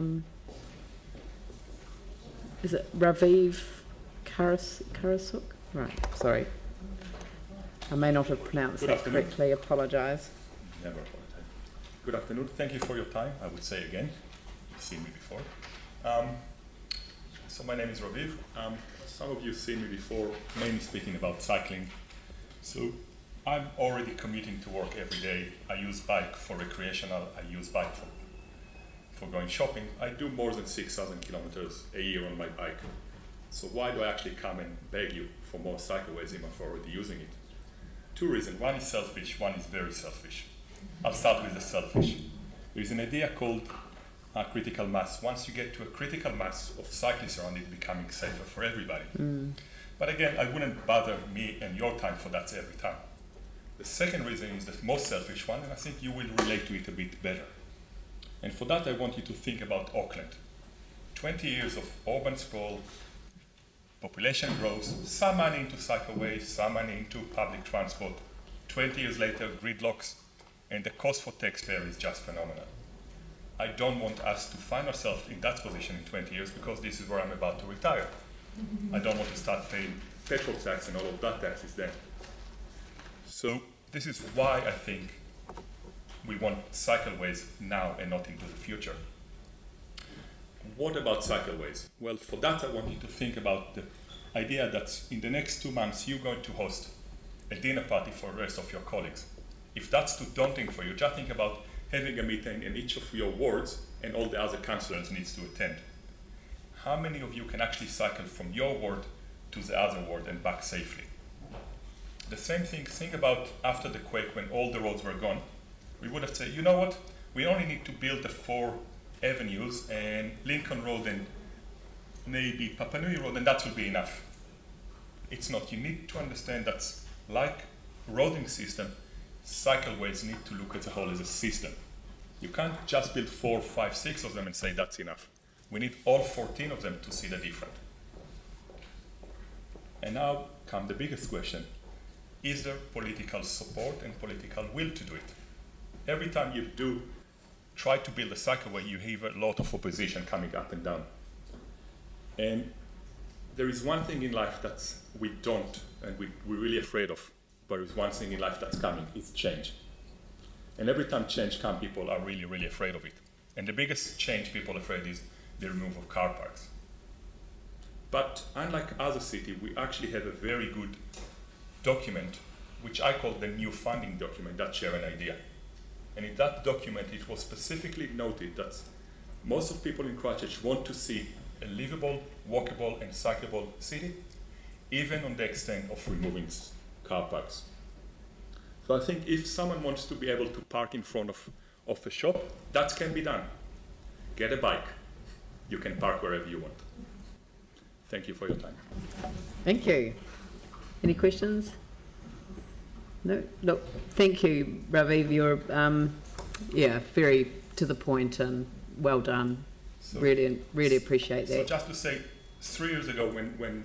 Is it Raviv Carasuk? Right, sorry. I may not have pronounced that correctly, apologise. Never apologise. Good afternoon, thank you for your time, I would say again. You've seen me before. So my name is Raviv. Some of you have seen me before, mainly speaking about cycling. So I'm already commuting to work every day. I use bike for recreational, I use bike for going shopping. I do more than 6,000 kilometers a year on my bike. So why do I actually come and beg you for more cycleways if I'm already using it? Two reasons. One is selfish, one is very selfish. I'll start with the selfish. There is an idea called critical mass. Once you get to a critical mass of cyclists around it, becoming safer for everybody. But again, I wouldn't bother me and your time for that every time. The second reason is the most selfish one, and I think you will relate to it a bit better. And for that, I want you to think about Auckland. 20 years of urban sprawl, population growth, some money into cycleways, some money into public transport. 20 years later, gridlocks, and the cost for taxpayer is just phenomenal. I don't want us to find ourselves in that position in 20 years because this is where I'm about to retire. I don't want to start paying petrol tax and all of that taxes then. So this is why I think we want cycleways now and not into the future. What about cycleways? Well, for that I want you to think about the idea that in the next 2 months you're going to host a dinner party for the rest of your colleagues. If that's too daunting for you, just think about having a meeting in each of your wards and all the other councillors needs to attend. How many of you can actually cycle from your ward to the other ward and back safely? The same thing, think about after the quake when all the roads were gone. We would have said, you know what, we only need to build the 4 avenues and Lincoln Road and maybe Papanui Road, and that will be enough. It's not. You need to understand that, like roading system, cycleways need to look at the whole as a system. You can't just build 4, 5, 6 of them and say that's enough. We need all 14 of them to see the difference. And now comes the biggest question. Is there political support and political will to do it? Every time you do try to build a cycleway, you hear a lot of opposition coming up and down. And there is one thing in life that we don't, and we're really afraid of, but there is one thing in life that's coming, it's change. And every time change comes, people are really, really afraid of it. And the biggest change people are afraid is the removal of car parks. But unlike other cities, we actually have a very good document, which I call the new funding document, that share an idea. And in that document, it was specifically noted that most of people in Christchurch want to see a livable, walkable, and cyclable city, even on the extent of removing car parks. So I think if someone wants to be able to park in front of a shop, that can be done. Get a bike. You can park wherever you want. Thank you for your time. Thank you. Any questions? No? Look, thank you, Raviv. You're very to the point and well done. So, really appreciate that. So just to say, 3 years ago when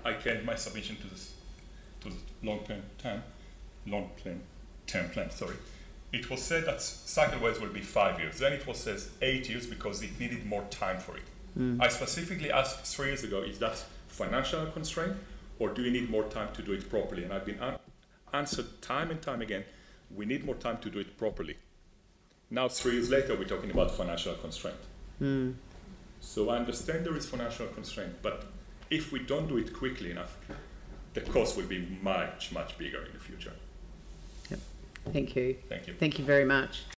I came my submission to the long-term plan, it was said that cycleways will be 5 years. Then it was said 8 years because it needed more time for it. I specifically asked 3 years ago, is that financial constraint or do you need more time to do it properly? And I've been answered time and time again, we need more time to do it properly. Now 3 years later, we're talking about financial constraint. So I understand there is financial constraint, but if we don't do it quickly enough, the cost will be much, much bigger in the future. Yep. Thank you. Thank you. Thank you very much.